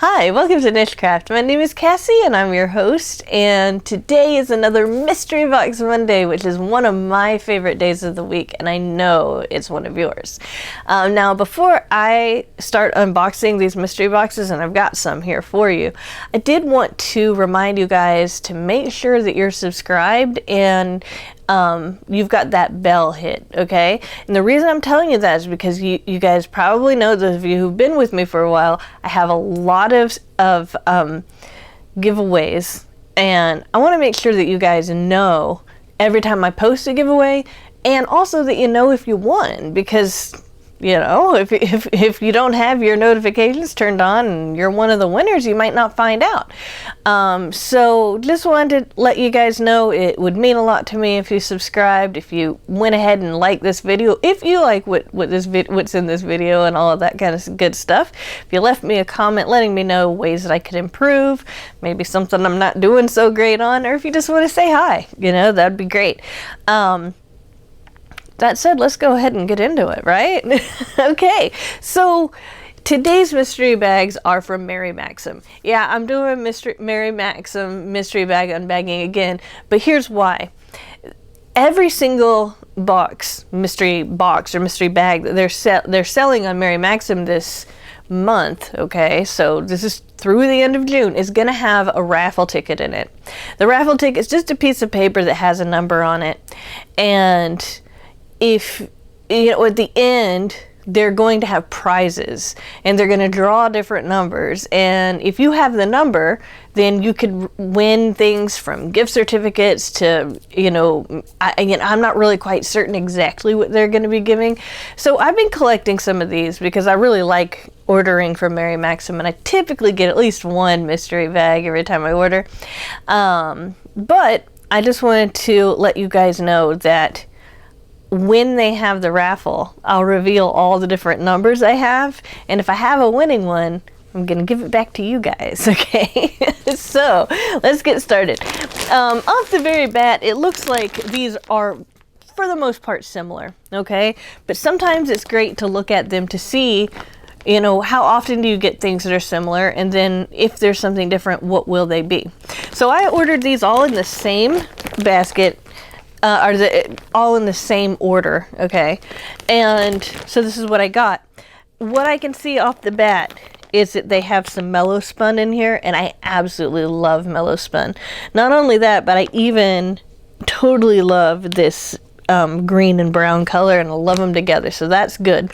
Hi, welcome to Nichecraft. My name is Kassi and I'm your host, and today is another Mystery Box Monday, which is one of my favorite days of the week, and I know it's one of yours. Now, before I start unboxing these mystery boxes, and I've got some here for you, I did want to remind you guys to make sure that you're subscribed and you've got that bell hit, okay? And the reason I'm telling you that is because you guys probably know, those of you who've been with me for a while, I have a lot of giveaways, and I want to make sure that you guys know every time I post a giveaway, and also that you know if you won, because you know, if you don't have your notifications turned on and you're one of the winners, you might not find out. So just wanted to let you guys know it would mean a lot to me if you subscribed, if you went ahead and liked this video, if you like what's in this video and all of that kind of good stuff. If you left me a comment letting me know ways that I could improve, maybe something I'm not doing so great on, or if you just want to say hi, you know, that'd be great. That said, let's go ahead and get into it, right? Okay, so today's mystery bags are from Maxim. Yeah, I'm doing Maxim mystery bag unbagging again, but here's why. Every single mystery box or mystery bag that they're selling on Maxim this month, okay, so this is through the end of June, is going to have a raffle ticket in it. The raffle ticket is just a piece of paper that has a number on it, and if, you know, at the end, they're going to have prizes and they're going to draw different numbers. And if you have the number, then you could win things from gift certificates to, you know, I'm not really quite certain exactly what they're going to be giving. So I've been collecting some of these because I really like ordering from Maxim, and I typically get at least one mystery bag every time I order. But I just wanted to let you guys know that when they have the raffle, I'll reveal all the different numbers I have, and if I have a winning one, I'm gonna give it back to you guys, okay? So let's get started. Off the very bat, it looks like these are for the most part similar, okay? But sometimes it's great to look at them to see, you know, how often do you get things that are similar, and then if there's something different, what will they be? So I ordered these all in the same basket, all in the same order, okay? And so this is what I got. What I can see off the bat is that they have some mellow spun in here, and I absolutely love mellow spun. Not only that, but I even totally love this green and brown color, and I love them together, so that's good.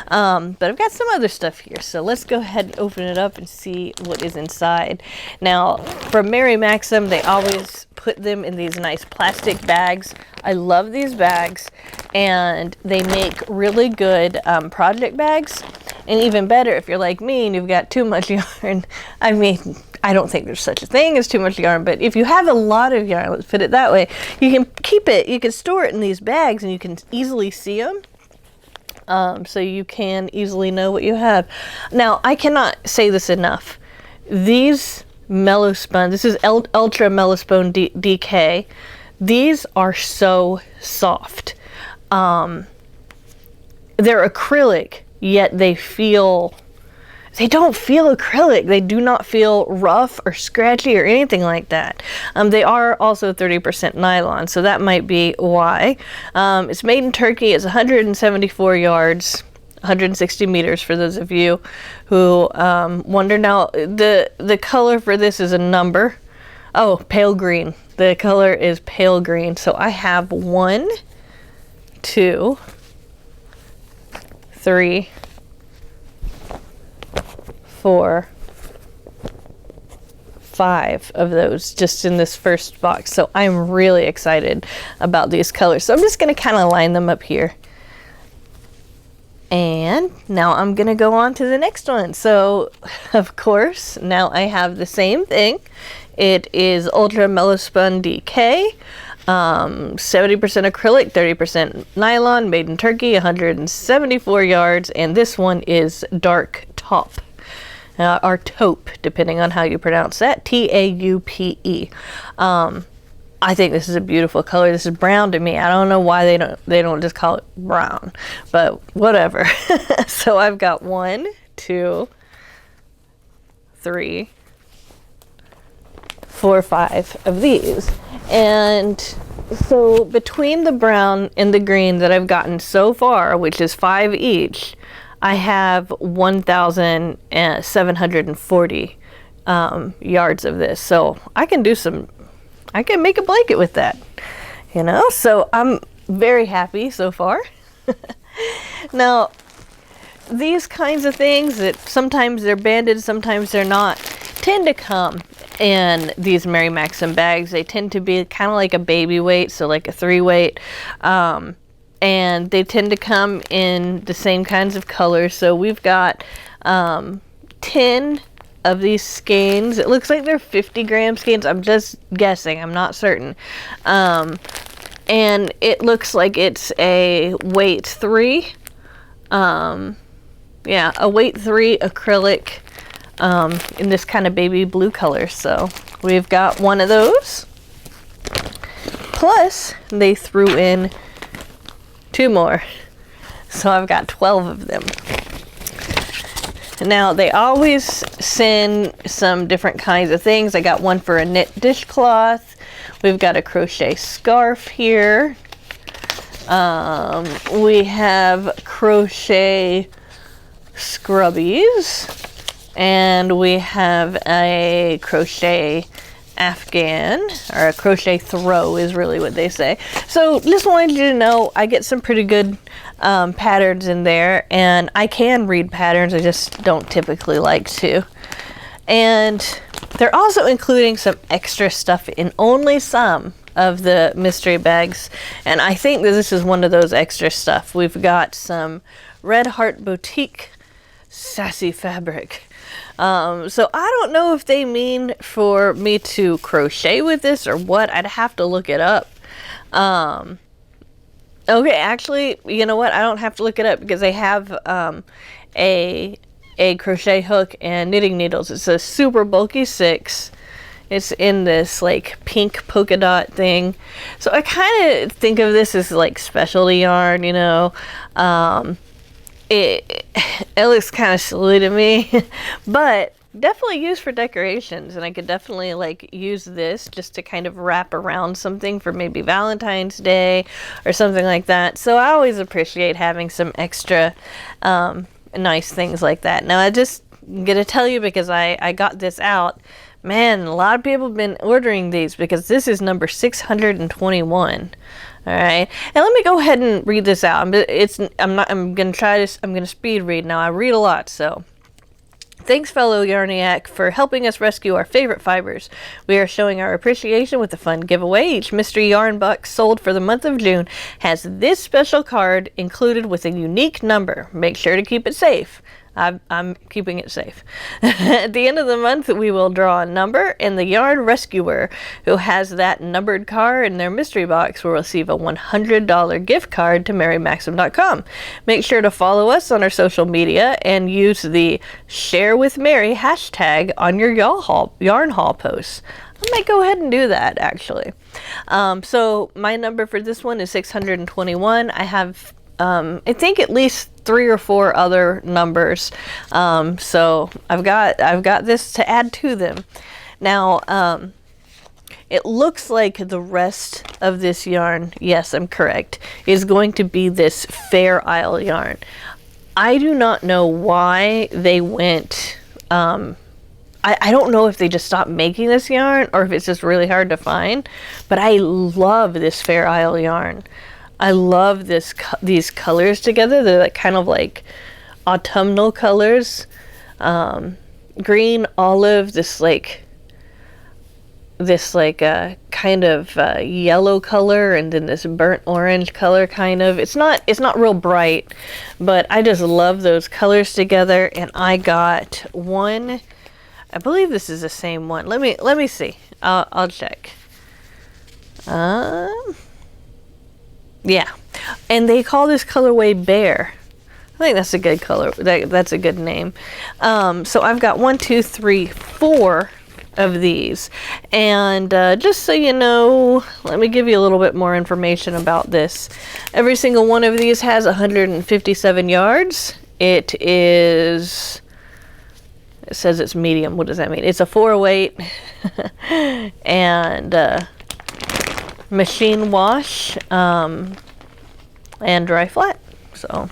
But I've got some other stuff here, so let's go ahead and open it up and see what is inside. Now, from Maxim, they always put them in these nice plastic bags. I love these bags, and they make really good project bags, and even better if you're like me and you've got too much yarn. I mean, I don't think there's such a thing as too much yarn, but if you have a lot of yarn, let's put it that way, you can keep it, you can store it in these bags, and you can easily see them. So you can easily know what you have. Now, I cannot say this enough. These mellow spun, this is Ultra Mellow Spun DK. These are so soft. They're acrylic, yet they don't feel acrylic. They do not feel rough or scratchy or anything like that. They are also 30% nylon, so that might be why. It's made in Turkey. It's 174 yards, 160 meters for those of you who wonder. Now, the color for this is a number. Oh, pale green. The color is pale green. So I have 1, 2, 3, 4, 5 of those just in this first box. So I'm really excited about these colors. So I'm just going to kind of line them up here. And now I'm going to go on to the next one. So, of course, now I have the same thing. It is Ultra Mellow Spun DK. 70% acrylic, 30% nylon, made in Turkey, 174 yards. And this one is dark taupe. Or taupe, depending on how you pronounce that. T-A-U-P-E. I think this is a beautiful color. This is brown to me. I don't know why they don't just call it brown, but whatever. So I've got 1, 2, 3, 4, 5 of these. And so between the brown and the green that I've gotten so far, which is 5 each, I have 1,740 yards of this. So I can make a blanket with that, you know? So I'm very happy so far. Now, these kinds of things that sometimes they're banded, sometimes they're not, tend to come in these Mary Maxim bags. They tend to be kind of like a baby weight, so like a 3 weight. And they tend to come in the same kinds of colors. So we've got 10 of these skeins. It looks like they're 50-gram skeins. I'm just guessing. I'm not certain. And it looks like it's a weight 3. Yeah, a weight 3 acrylic in this kind of baby blue color. So we've got one of those. Plus, they threw in 2 more. So I've got 12 of them. Now, they always send some different kinds of things. I got one for a knit dishcloth. We've got a crochet scarf here. We have crochet scrubbies. And we have a crochet afghan, or a crochet throw is really what they say. So just wanted you to know I get some pretty good patterns in there, and I can read patterns, I just don't typically like to. And they're also including some extra stuff in only some of the mystery bags, and I think that this is one of those extra stuff. We've got some Red Heart Boutique sassy fabric. So I don't know if they mean for me to crochet with this or what. I'd have to look it up. Okay, actually, you know what? I don't have to look it up because they have a crochet hook and knitting needles. It's a super bulky 6. It's in this like pink polka dot thing. So I kind of think of this as like specialty yarn, you know. It looks kind of silly to me, but definitely used for decorations, and I could definitely like use this just to kind of wrap around something for maybe Valentine's Day or something like that. So I always appreciate having some extra nice things like that. Now I just gonna tell you, because I got this out, man, a lot of people have been ordering these because this is number 621. All right, and let me go ahead and read this out. I'm gonna speed read. Now I read a lot, so thanks, fellow Yarniac, for helping us rescue our favorite fibers. We are showing our appreciation with a fun giveaway. Each mystery yarn box sold for the month of June has this special card included with a unique number. Make sure to keep it safe. I'm keeping it safe. At the end of the month, we will draw a number, and the yarn rescuer who has that numbered card in their mystery box will receive a $100 gift card to MaryMaxim.com. Make sure to follow us on our social media and use the Share with Mary hashtag on your yarn haul posts. I might go ahead and do that, actually. So my number for this one is 621. I have I think at least 3 or 4 other numbers. So I've got this to add to them. Now, it looks like the rest of this yarn, yes, I'm correct, is going to be this Fair Isle yarn. I do not know why they went, I don't know if they just stopped making this yarn or if it's just really hard to find, but I love this Fair Isle yarn. I love these colors together. They're like kind of like autumnal colors. Green, olive, this kind of yellow color, and then this burnt orange color kind of. It's not real bright, but I just love those colors together. And I got one, I believe this is the same one. Let me see. I'll check. Yeah, and they call this colorway Bear. I think that's a good color. That's a good name. So I've got 1, 2, 3, 4 of these, and just so you know, let me give you a little bit more information about this. Every single one of these has 157 yards. It is It says it's medium. What does that mean? It's a 408 and machine wash and dry flat. So,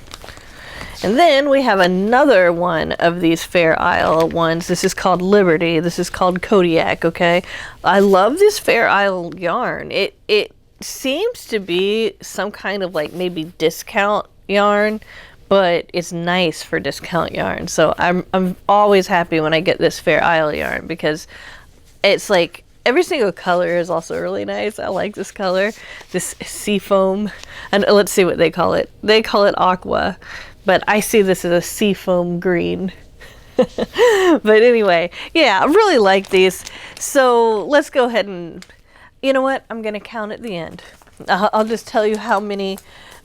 and then we have another one of these Fair Isle ones. This is called Liberty. This is called Kodiak. Okay, I love this Fair Isle yarn. It seems to be some kind of like maybe discount yarn, but it's nice for discount yarn. So I'm always happy when I get this Fair Isle yarn because it's like every single color is also really nice. I like this color, this sea foam, and let's see what they call it. They call it aqua, but I see this as a sea foam green. But anyway, yeah, I really like these. So let's go ahead and, you know what? I'm gonna count at the end. I'll just tell you how many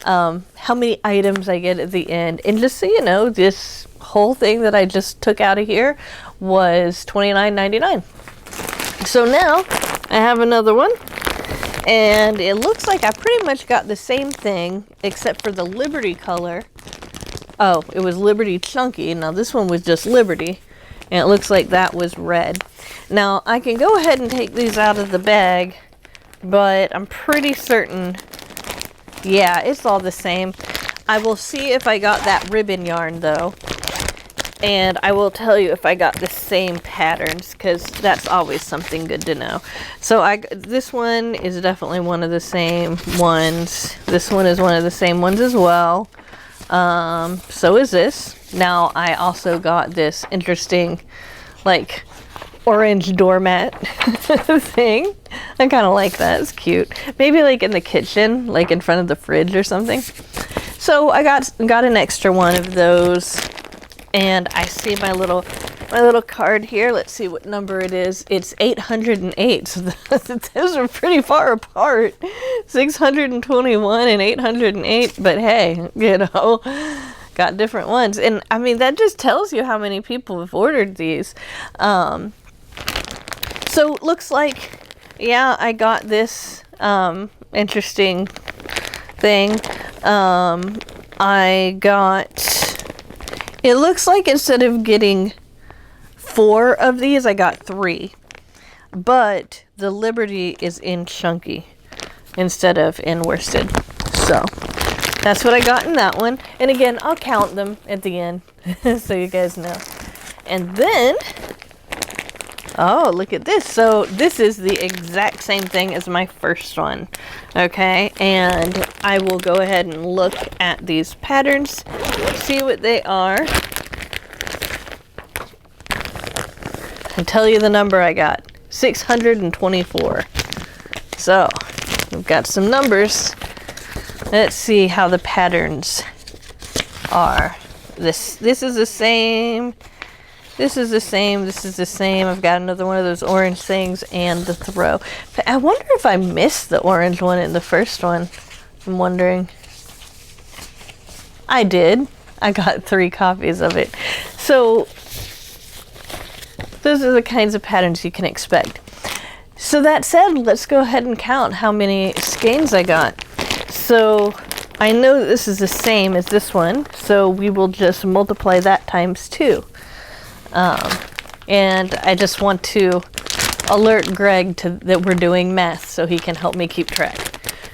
items I get at the end. And just so you know, this whole thing that I just took out of here was $29.99. So now I have another one, and it looks like I pretty much got the same thing except for the Liberty color. Oh, it was Liberty Chunky. Now this one was just Liberty, and it looks like that was red. Now I can go ahead and take these out of the bag, but I'm pretty certain, yeah, it's all the same. I will see if I got that ribbon yarn though, and I will tell you if I got the same patterns, because that's always something good to know. So this one is definitely one of the same ones. This one is one of the same ones as well. So is this. Now I also got this interesting like orange doormat thing. I kind of like that. It's cute. Maybe like in the kitchen, like in front of the fridge or something. So I got an extra one of those, and I see my little card here. Let's see what number it is. It's 808. So those are pretty far apart. 621 and 808. But hey, you know, got different ones. And I mean, that just tells you how many people have ordered these. So it looks like, yeah, I got this interesting thing. I got, it looks like instead of getting 4 of these, I got 3. But the Liberty is in chunky instead of in worsted. So that's what I got in that one. And again, I'll count them at the end so you guys know. And then, oh, look at this. So this is the exact same thing as my first one. Okay, and I will go ahead and look at these patterns, see what they are, and tell you the number I got. 624. So we've got some numbers. Let's see how the patterns are. This is the same. This is the same. This is the same. I've got another one of those orange things and the throw. But I wonder if I missed the orange one in the first one. I'm wondering. I did. I got 3 copies of it. So those are the kinds of patterns you can expect. So that said, let's go ahead and count how many skeins I got. So I know that this is the same as this one, so we will just multiply that times 2. And I just want to alert Greg that we're doing math so he can help me keep track.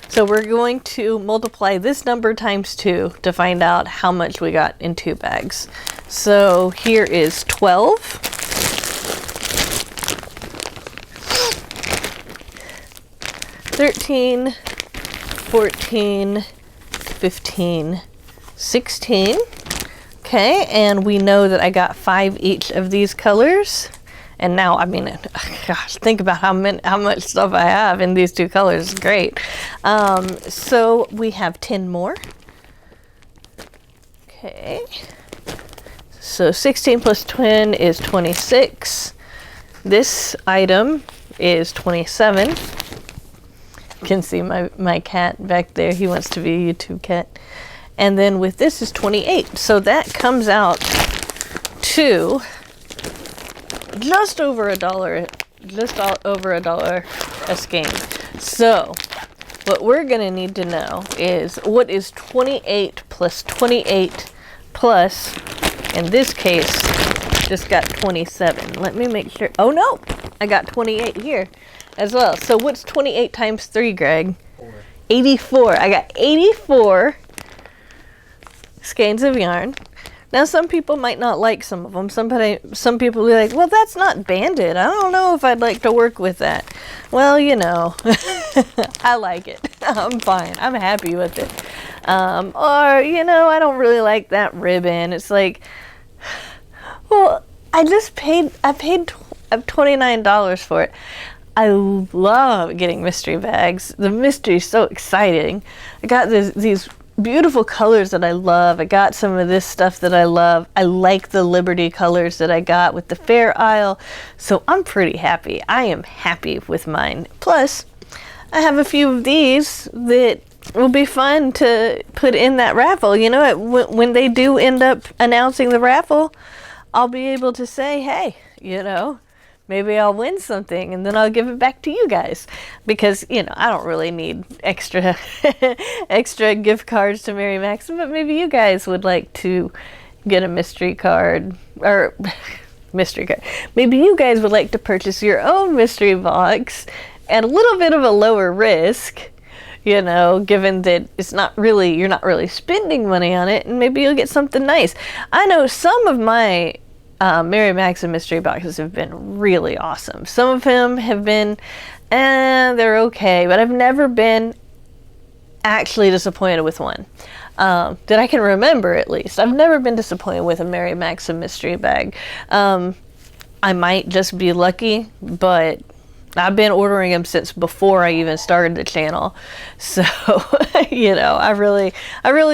So we're going to multiply this number times 2 to find out how much we got in 2 bags. So here is 12. 13, 14, 15, 16. Okay, and we know that I got 5 each of these colors. And now, I mean, gosh, think about how much stuff I have in these 2 colors. It's great. So we have 10 more. Okay. So 16 plus 10 is 26. This item is 27. You can see my cat back there. He wants to be a YouTube cat. And then with this is 28. So that comes out to just over $1, just over $1 a skein. So what we're gonna need to know is what is 28 plus 28 plus, in this case, just got 27. Let me make sure. Oh no, I got 28 here as well. So what's 28 times 3, Greg? 84. I got 84 skeins of yarn. Now, some people might not like some of them. Some people will be like, well, that's not banded. I don't know if I'd like to work with that. Well, you know, I like it. I'm fine. I'm happy with it. Or, you know, I don't really like that ribbon. It's like, well, I paid $29 for it. I love getting mystery bags. The mystery is so exciting. I got these beautiful colors that I love. I got some of this stuff that I love. I like the Liberty colors that I got with the Fair Isle. So I'm pretty happy. I am happy with mine. Plus, I have a few of these that will be fun to put in that raffle. You know, when they do end up announcing the raffle, I'll be able to say, hey, you know, maybe I'll win something and then I'll give it back to you guys, because, you know, I don't really need extra gift cards to Mary Maxim, but maybe you guys would like to get a mystery card, or mystery card. Maybe you guys would like to purchase your own mystery box at a little bit of a lower risk, you know, given that you're not really spending money on it, and maybe you'll get something nice. I know some of my Mary Maxim mystery boxes have been really awesome. Some of them have been, they're okay, but I've never been actually disappointed with one. That I can remember, at least. I've never been disappointed with a Mary Maxim mystery bag. I might just be lucky, but I've been ordering them since before I even started the channel. So, you know, I really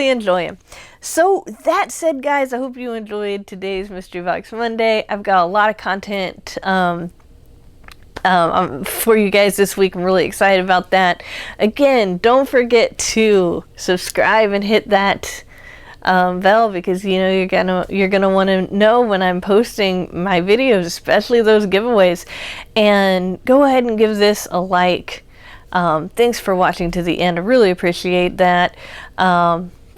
enjoy them. So that said, guys, I hope you enjoyed today's Mystery Box Monday. I've got a lot of content for you guys this week. I'm really excited about that. Again, don't forget to subscribe and hit that bell, because you know you're gonna want to know when I'm posting my videos, especially those giveaways. And go ahead and give this a like. Thanks for watching to the end. I really appreciate that.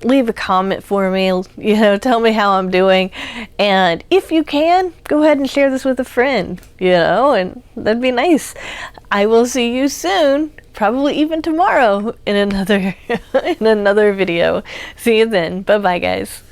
Leave a comment for me, you know, tell me how I'm doing, and if you can, go ahead and share this with a friend, you know, and that'd be nice. I will see you soon, probably even tomorrow, in another video. See you then. Bye bye, guys.